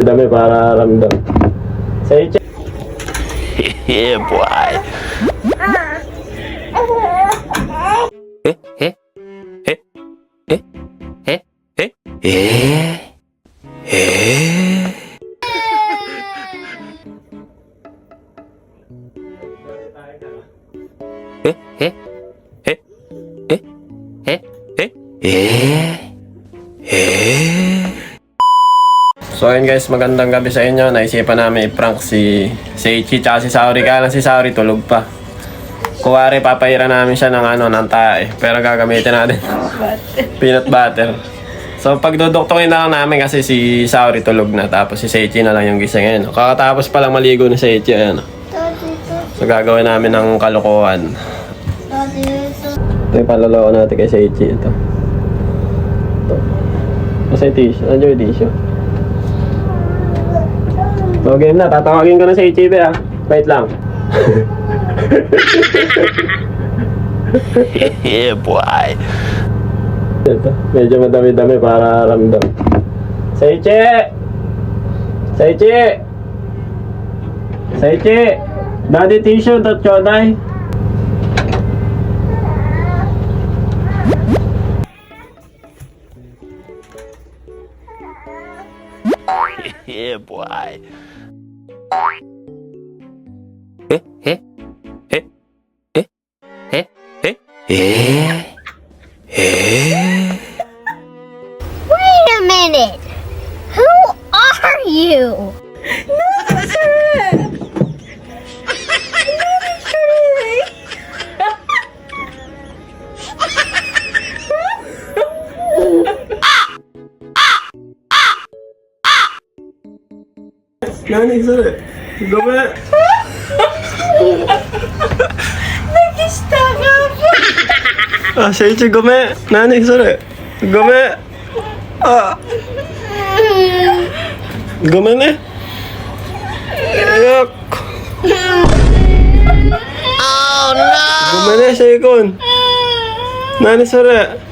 Dami para ramdam. Say check. Yeah, boy. So ayun guys, magandang gabi sa inyo. Naisipan namin i-prank si Ichi tsaka si Saori. Kaya lang si Saori tulog pa. Kuwari papahira namin siya ng tae. Pero gagamitin natin peanut butter. So pagduduktukin na lang namin kasi si Saori tulog na. Tapos si Seichi na lang yung gising. Ayun, kakatapos palang maligo ni Seichi. Ayun. So gagawin namin ng kalokohan. Ito yung paloloko natin kay Seichi. Ito. Kasi tissue. Andiyo yung tissue. So game na, tatawagin ko na sa Ichibe ah. Wait lang. Yeah, boy. Ito, medyo madami-dami para ramdam. Seichi! Seichi! Seichi! Daddy tissue, dot chodai. Yeah, boy. Wait a minute! Who are you? Nani, sorry. Gome. Nag-stop ako! Ah, Seichi, gome. Nani, sorry. Gome. Ah. Gome ne. Ayak. Oh no! Gome ne, Seikon. Nani, sorry.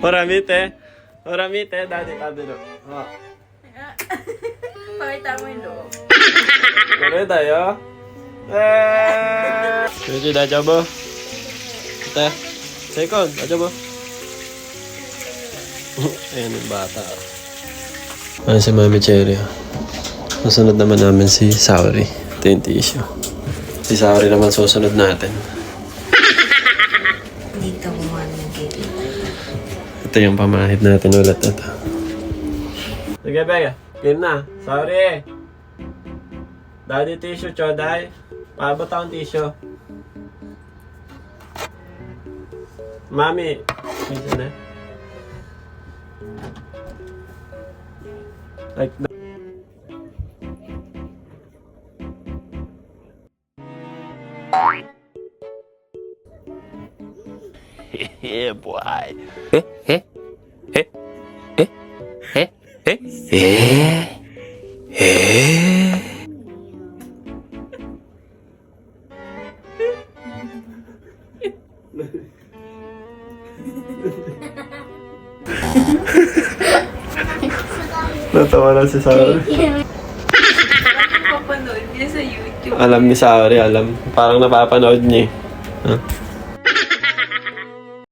Oramite. Oramite, daddy tabero. Ah. Pakita mo yung loob. Kore tayo. Seichi, dajobo. Ate. Seikon, dajobo. Ayan yung bata. Ayan si Mami Cherry. Susunod naman namin si Saori. Ito yung tissue. Si Saori naman susunod natin. Dito kumuha ng gate. Ito yung pamahid natin ulit ito. Sige, Bega. Game na. Sorry. Daddy tissue, chodai. Paabot akong tissue. Mami. Tissue na. Like that. Yeah, boy. Natawa na si Saori. Papanood niya sa YouTube. Alam ni Saori, alam. Parang napapanood niya eh. Huh?